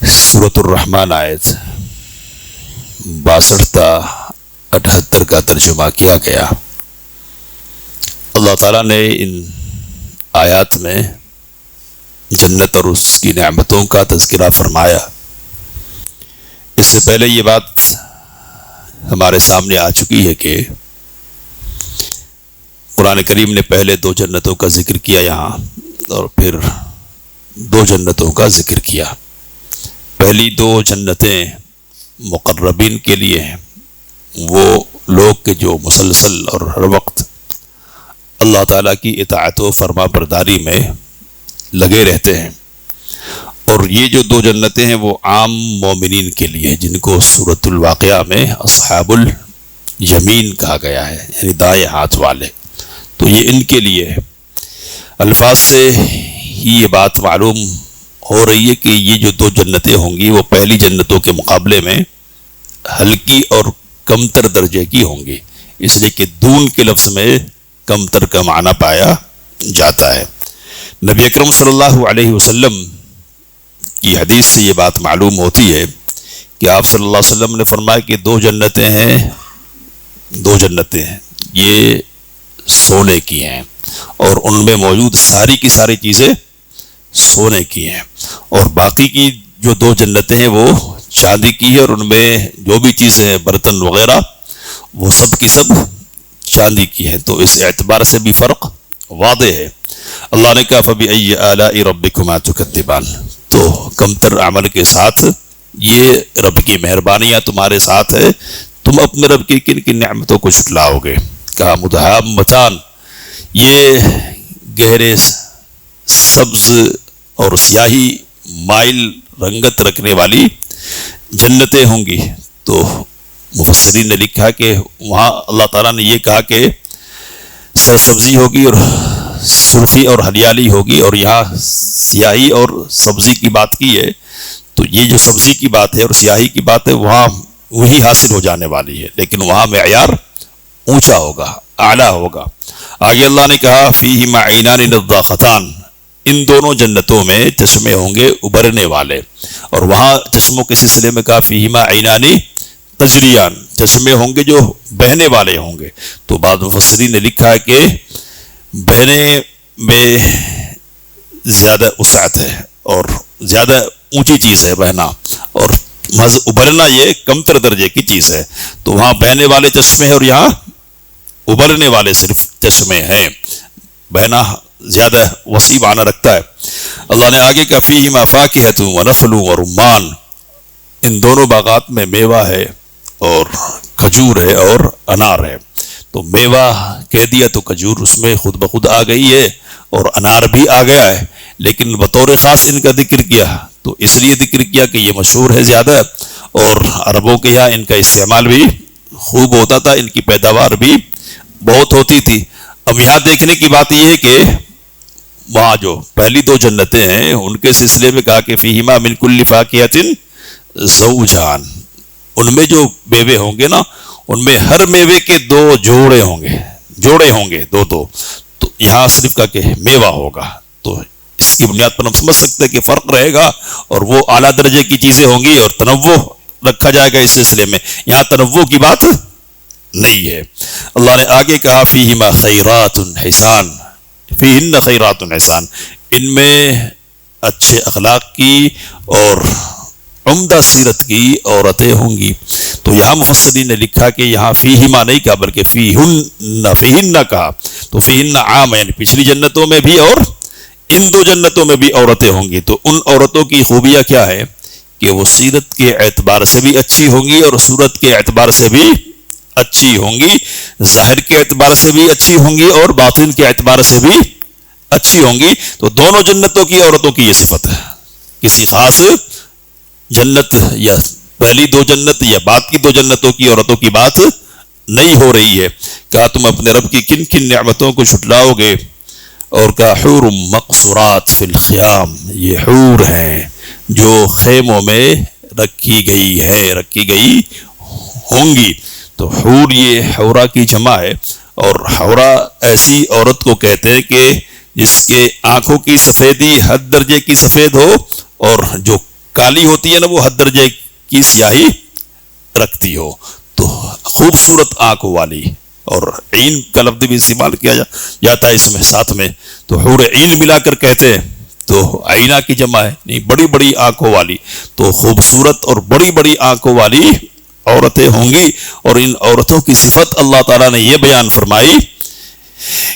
سورۃ الرحمن آیت 62 تا 78 کا ترجمہ کیا گیا۔ اللہ تعالیٰ نے ان آیات میں جنت اور اس کی نعمتوں کا تذکرہ فرمایا۔ اس سے پہلے یہ بات ہمارے سامنے آ چکی ہے کہ قرآن کریم نے پہلے 2 جنتوں کا ذکر کیا یہاں، اور پھر 2 جنتوں کا ذکر کیا۔ پہلی 2 جنتیں مقربین کے لیے ہیں، وہ لوگ کہ جو مسلسل اور ہر وقت اللہ تعالیٰ کی اطاعت و فرما برداری میں لگے رہتے ہیں۔ اور یہ جو 2 جنتیں ہیں وہ عام مومنین کے لیے، جن کو سورۃ الواقعہ میں اصحاب الیمین کہا گیا ہے، یعنی دائیں ہاتھ والے، تو یہ ان کے لیے ہے۔ الفاظ سے ہی یہ بات معلوم ہو رہی ہے کہ یہ جو 2 جنتیں ہوں گی وہ پہلی جنتوں کے مقابلے میں ہلکی اور کمتر درجے کی ہوں گی، اس لیے کہ دون کے لفظ میں کمتر کا معنی پایا جاتا ہے۔ نبی اکرم صلی اللہ علیہ وسلم کی حدیث سے یہ بات معلوم ہوتی ہے کہ آپ صلی اللہ علیہ وسلم نے فرمایا کہ 2 جنتیں ہیں، 2 جنتیں ہیں، یہ سونے کی ہیں، اور ان میں موجود ساری کی ساری چیزیں سونے کی ہیں، اور باقی کی جو 2 جنتیں ہیں وہ چاندی کی ہے، اور ان میں جو بھی چیزیں ہیں برتن وغیرہ وہ سب کی سب چاندی کی ہیں۔ تو اس اعتبار سے بھی فرق واضح ہے۔ اللہ نے کہا فَبِأَيِّ آلَاءِ رَبِّكُمَا تُكَذِّبَانِ، تو کمتر عمل کے ساتھ یہ رب کی مہربانیاں تمہارے ساتھ ہے، تم اپنے رب کی کن کن نعمتوں کو جھٹلاؤ گے۔ کہا مدہامتان، یہ گہرے سبز اور سیاہی مائل رنگت رکھنے والی جنتیں ہوں گی۔ تو مفسرین نے لکھا کہ وہاں اللہ تعالیٰ نے یہ کہا کہ سرسبزی ہوگی اور سرخی اور ہریالی ہوگی، اور یہاں سیاہی اور سبزی کی بات کی ہے، تو یہ جو سبزی کی بات ہے اور سیاہی کی بات ہے وہاں وہی حاصل ہو جانے والی ہے، لیکن وہاں معیار اونچا ہوگا، اعلیٰ ہوگا۔ آگے اللہ نے کہا فیہما عینان نضاختان، ان دونوں جنتوں میں چشمے ہوں گے ابھرنے والے، اور وہاں چشموں کے سلسلے میں کہا فیہما عینان تجریان، چشمے ہوں گے جو بہنے والے ہوں گے۔ تو بعض مفسرین نے لکھا ہے کہ بہنے میں زیادہ وسعت ہے اور زیادہ اونچی چیز ہے بہنا، اور محض ابھرنا یہ کمتر درجے کی چیز ہے۔ تو وہاں بہنے والے چشمے ہیں اور یہاں ابھرنے والے صرف چشمے ہیں، بہنا زیادہ وسیع معنی رکھتا ہے۔ اللہ نے آگے کہا فیہما فاکہۃ ونخل ورمان، ان دونوں باغات میں میوہ ہے اور کھجور ہے اور انار ہے۔ تو میوہ کہہ دیا تو کھجور اس میں خود بخود آ گئی ہے، اور انار بھی آ گیا ہے، لیکن بطور خاص ان کا ذکر کیا تو اس لیے ذکر کیا کہ یہ مشہور ہے زیادہ، اور عربوں کے یہاں ان کا استعمال بھی خوب ہوتا تھا، ان کی پیداوار بھی بہت ہوتی تھی۔ اب یہاں دیکھنے کی بات یہ ہے کہ وہاں جو پہلی 2 جنتیں ہیں ان کے سلسلے میں کہا کہ فیہما من کل فاکہۃ زوجان، ان میں جو میوے ہوں گے نا، ان میں ہر میوے کے 2 جوڑے ہوں گے 2 تو یہاں صرف کہا کہ میوہ ہوگا۔ تو اس کی بنیاد پر ہم سمجھ سکتے ہیں کہ فرق رہے گا، اور وہ اعلیٰ درجے کی چیزیں ہوں گی اور تنوع رکھا جائے گا اس سلسلے میں، یہاں تنوع کی بات نہیں ہے۔ اللہ نے آگے کہا فیہما خیرات حسان، فیہن خیرات حسان، ان میں اچھے اخلاق کی اور عمدہ سیرت کی عورتیں ہوں گی۔ تو یہاں مفسرین نے لکھا کہ یہاں فیہما نہیں کہا بلکہ فیہن کہا، تو فیہن عام ہے، یعنی پچھلی جنتوں میں بھی اور ان 2 جنتوں میں بھی عورتیں ہوں گی۔ تو ان عورتوں کی خوبیاں کیا ہے کہ وہ سیرت کے اعتبار سے بھی اچھی ہوں گی اور صورت کے اعتبار سے بھی اچھی ہوں گی، ظاہر کے اعتبار سے بھی اچھی ہوں گی اور باطن کے اعتبار سے بھی اچھی ہوں گی۔ تو دونوں جنتوں کی عورتوں کی یہ صفت ہے، کسی خاص جنت یا پہلی 2 جنت یا بعد کی 2 جنتوں کی عورتوں کی بات نہیں ہو رہی ہے۔ کہا تم اپنے رب کی کن کن نعمتوں کو جھٹلاؤ گے، اور کہا حور مقصورات فی الخیام، یہ حور ہیں جو خیموں میں رکھی گئی ہوں گی۔ تو حور یہ حورا کی جمع ہے، اور حورا ایسی عورت کو کہتے ہیں کہ جس کے آنکھوں کی سفیدی حد درجے کی سفید ہو، اور جو کالی ہوتی ہے نا وہ حد درجے کی سیاہی رکھتی ہو. تو خوبصورت آنکھوں والی، اور عین کا لفظ بھی استعمال کیا جاتا ہے اس میں ساتھ میں، تو حور عین ملا کر کہتے ہیں تو آئینہ کی جمع ہے، نہیں بڑی بڑی آنکھوں والی. تو خوبصورت اور بڑی بڑی آنکھوں والی عورتیں ہوں گی. اور ان عورتوں کی صفت اللہ تعالیٰ نے یہ بیان فرمائی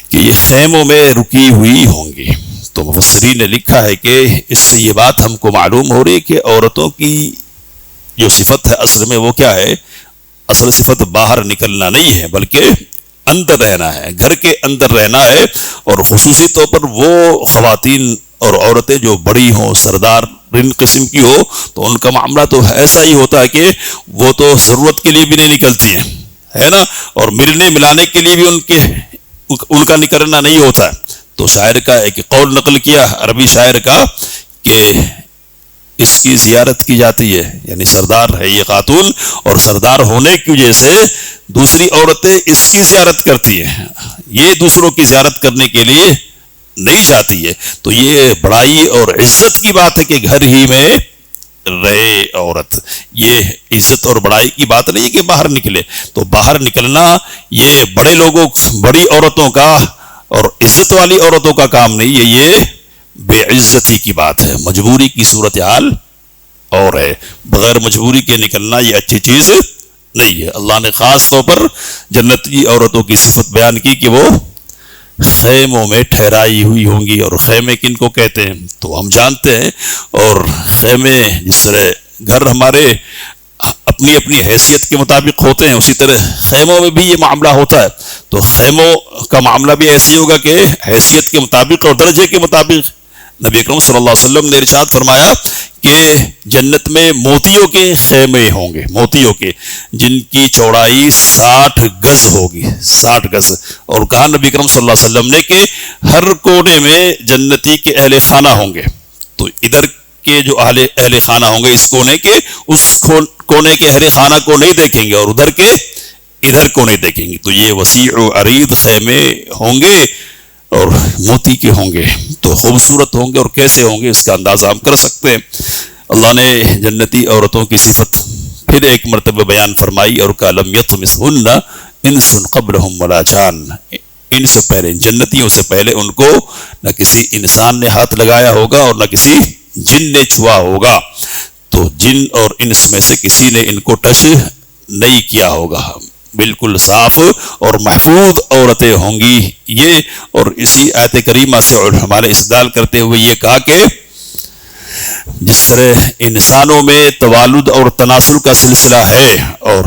کہ یہ خیموں میں رکی ہوئی ہوں گی. تو مفسرین نے لکھا ہے کہ اس سے یہ بات ہم کو معلوم ہو رہی ہے کہ عورتوں کی جو صفت ہے اصل میں وہ کیا ہے؟ اصل صفت باہر نکلنا نہیں ہے بلکہ اندر رہنا ہے، گھر کے اندر رہنا ہے. اور خصوصی طور پر وہ خواتین اور عورتیں جو بڑی ہوں، سردار ان قسم کی ہو، تو ان کا معاملہ تو ایسا ہی ہوتا ہے کہ وہ تو ضرورت کے لیے بھی نہیں نکلتی ہیں، ہے نا، اور ملنے ملانے کے لیے بھی ان کا نکلنا نہیں ہوتا ہے. تو شاعر کا ایک قول نقل کیا، عربی شاعر کا، کہ اس کی زیارت کی جاتی ہے، یعنی سردار ہے یہ خاتون، اور سردار ہونے کی وجہ سے دوسری عورتیں اس کی زیارت کرتی ہیں، یہ دوسروں کی زیارت کرنے کے لیے نہیں جاتی ہے. تو یہ بڑائی اور عزت کی بات ہے کہ گھر ہی میں رہے عورت. یہ عزت اور بڑائی کی بات نہیں ہے کہ باہر نکلے. تو باہر نکلنا یہ بڑے لوگوں، بڑی عورتوں کا اور عزت والی عورتوں کا کام نہیں ہے، یہ بے عزتی کی بات ہے، مجبوری کی صورتحال اور ہے. بغیر مجبوری کے نکلنا یہ اچھی چیز نہیں ہے. اللہ نے خاص طور پر جنتی عورتوں کی صفت بیان کی کہ وہ خیموں میں ٹھہرائی ہوئی ہوں گی. اور خیمے کن کو کہتے ہیں تو ہم جانتے ہیں. اور خیمے جس طرح گھر ہمارے اپنی اپنی حیثیت کے مطابق ہوتے ہیں، اسی طرح خیموں میں بھی یہ معاملہ ہوتا ہے. تو خیموں کا معاملہ بھی ایسے ہی ہوگا کہ حیثیت کے مطابق اور درجے کے مطابق. نبی اکرم صلی اللہ علیہ وسلم نے ارشاد فرمایا کہ جنت میں موتیوں کے خیمے ہوں گے، موتیوں کے، جن کی چوڑائی 60 گز ہوگی، 60 گز. اور کہا نبی اکرم صلی اللہ علیہ وسلم نے کہ ہر کونے میں جنتی کے اہل خانہ ہوں گے. تو ادھر کے جو اہل خانہ ہوں گے اس کونے کے، اس کونے کے اہل خانہ کو نہیں دیکھیں گے، اور ادھر کے ادھر کو نہیں دیکھیں گے. تو یہ وسیع و عریض خیمے ہوں گے اور موتی کے ہوں گے. تو خوبصورت ہوں گے، اور کیسے ہوں گے اس کا اندازہ ہم کر سکتے ہیں. اللہ نے جنتی عورتوں کی صفت پھر ایک مرتبہ بیان فرمائی اور کہا لم یطمثہن انس قبلہم ولا جان. ان سے پہلے، جنتیوں سے پہلے ان کو نہ کسی انسان نے ہاتھ لگایا ہوگا اور نہ کسی جن نے چھوا ہوگا. تو جن اور انس میں سے کسی نے ان کو ٹچ نہیں کیا ہوگا. بالکل صاف اور محفوظ عورتیں ہوں گی یہ. اور اسی آیت کریمہ سے علماء نے استدلال کرتے ہوئے یہ کہا کہ جس طرح انسانوں میں توالد اور تناسل کا سلسلہ ہے اور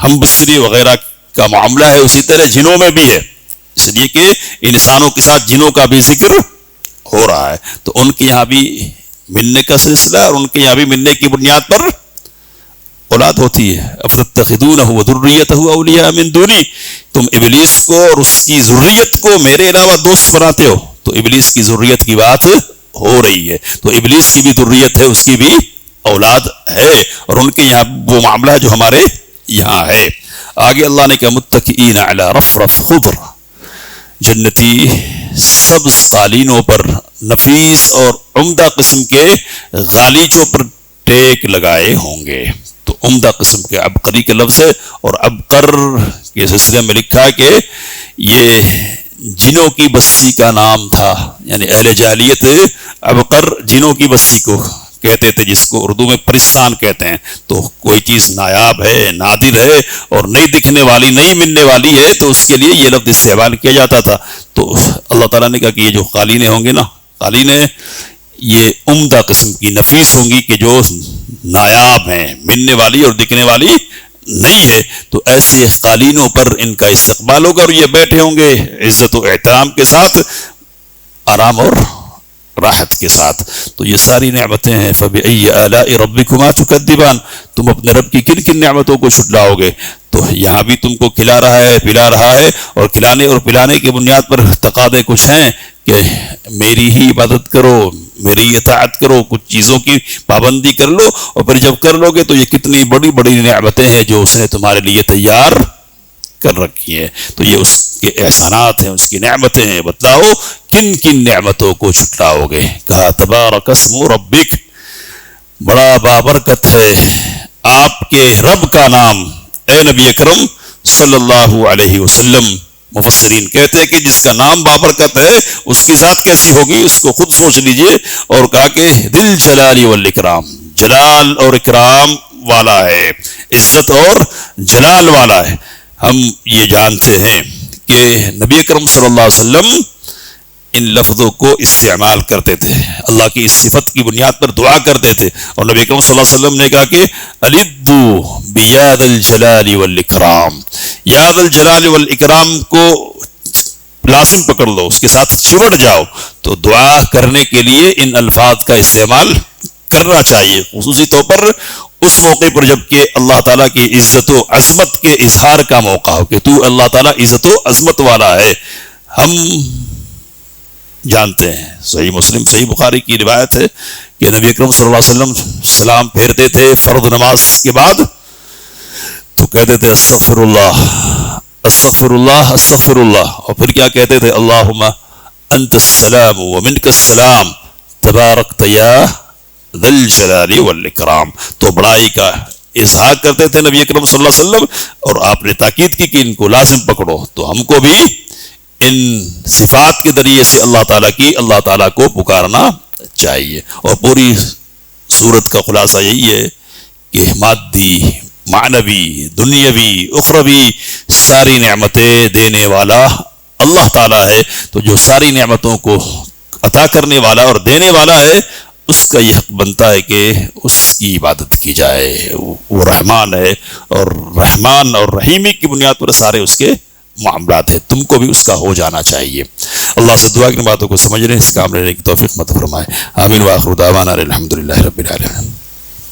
ہم بستری وغیرہ کا معاملہ ہے، اسی طرح جنوں میں بھی ہے. اس لیے کہ انسانوں کے ساتھ جنوں کا بھی ذکر ہو رہا ہے. تو ان کے یہاں بھی ملنے کا سلسلہ، اور ان کے یہاں بھی ملنے کی بنیاد پر اولاد ہوتی ہے. افتتخذونہ وذریتہ اولیاء من دونی، تم ابلیس کو اور اس کی ذریت کو میرے علاوہ دوست بناتے ہو. تو ابلیس کی ذریت کی بات ہو رہی ہے. تو ابلیس کی بھی ذریت ہے، اس کی بھی اولاد ہے، اور ان کے یہاں وہ معاملہ ہے جو ہمارے یہاں ہے. آگے اللہ نے کہا متکئین علی رفرف خضر، جنتی سبز قالینوں پر، نفیس اور عمدہ قسم کے غالیچوں پر ٹیک لگائے ہوں گے. تو عمدہ قسم کے عبقری کے لفظ ہے، اور عبقر کے سلسلے میں لکھا کہ یہ جنوں کی بستی کا نام تھا. یعنی اہل جاہلیت عبقر جنوں کی بستی کو کہتے تھے، جس کو اردو میں پرستان کہتے ہیں. تو کوئی چیز نایاب ہے، نادر ہے اور نہیں دکھنے والی، نہیں ملنے والی ہے، تو اس کے لیے یہ لفظ استعمال کیا جاتا تھا. تو اللہ تعالیٰ نے کہا کہ یہ جو قالینیں ہوں گے نا، قالینیں یہ عمدہ قسم کی نفیس ہوں گی کہ جو نایاب ہیں، ملنے والی اور دکھنے والی نہیں ہے. تو ایسے قالینوں پر ان کا استقبال ہوگا، اور یہ بیٹھے ہوں گے عزت و احترام کے ساتھ، آرام اور راحت کے ساتھ. تو یہ ساری نعمتیں ہیں. فَبِأَيِّ آلَاءِ رَبِّكُمَا تُكَذِّبَانِ، تم اپنے رب کی کن کن نعمتوں کو چھٹلاؤ گے. تو یہاں بھی تم کو کھلا رہا ہے، پلا رہا ہے، اور کھلانے اور پلانے کی بنیاد پر تقاضے کچھ ہیں کہ میری ہی عبادت کرو، میری اطاعت کرو، کچھ چیزوں کی پابندی کر لو. اور پھر جب کر لو گے تو یہ کتنی بڑی بڑی نعمتیں ہیں جو اس نے تمہارے لیے تیار کر رکھی ہیں. تو یہ اس کے احسانات ہیں، اس کی نعمتیں ہیں. بتلاؤ کن کن نعمتوں کو چھٹلاؤ گے. کہا تبارک اسم ربک، بڑا بڑا بابرکت ہے آپ کے رب کا نام اے نبی اکرم صلی اللہ علیہ وسلم۔ مفسرین کہتے ہیں کہ جس کا نام بابرکت ہے اس کی ذات کیسی ہوگی، اس کو خود سوچ لیجئے۔ اور کہا کہ ذل جلال والاکرام، جلال اور اکرام والا ہے، عزت اور جلال والا ہے۔ ہم یہ جانتے ہیں کہ نبی اکرم صلی اللہ علیہ وسلم ان لفظوں کو استعمال کرتے تھے، اللہ کی اس صفت کی بنیاد پر دعا کرتے تھے، اور نبی اکرم صلی اللہ علیہ وسلم نے کہا کہ الدو بیاد الجلال والاکرام، یاد الجلال والاکرام کو لازم پکڑ لو، اس کے ساتھ چمٹ جاؤ۔ تو دعا کرنے کے لیے ان الفاظ کا استعمال کرنا چاہیے، خصوصی طور پر اس موقع پر جب کہ اللہ تعالیٰ کی عزت و عظمت کے اظہار کا موقع ہو کہ تو اللہ تعالیٰ عزت و عظمت والا ہے۔ ہم جانتے ہیں صحیح مسلم صحیح بخاری کی روایت ہے کہ نبی اکرم صلی اللہ علیہ وسلم سلام پھیرتے تھے فرض نماز کے بعد تو کہتے تھے استغفر اللہ استغفر اللہ استغفر اللہ، اور پھر کیا کہتے تھے اللہم انت السلام ومنک السلام تبارکت یا ذی الجلال والاکرام۔ تو بڑائی کا اظہار کرتے تھے نبی اکرم صلی اللہ علیہ وسلم، اور آپ نے تاکید کی کہ ان کو لازم پکڑو۔ تو ہم کو بھی ان صفات کے ذریعے سے اللہ تعالیٰ کو پکارنا چاہیے۔ اور پوری صورت کا خلاصہ یہی ہے کہ مادی، معنوی، دنیاوی، اخروی ساری نعمتیں دینے والا اللہ تعالیٰ ہے۔ تو جو ساری نعمتوں کو عطا کرنے والا اور دینے والا ہے، اس کا یہ حق بنتا ہے کہ اس کی عبادت کی جائے۔ وہ رحمان ہے، اور رحمان اور رحیمی کی بنیاد پر سارے اس کے معاملات ہیں، تم کو بھی اس کا ہو جانا چاہیے۔ اللہ سے دعا کی باتوں کو سمجھنے، اس کام لینے کی توفیق مت فرمائے۔ آمین۔ وآخر دعوانا الحمدللہ رب العالمین۔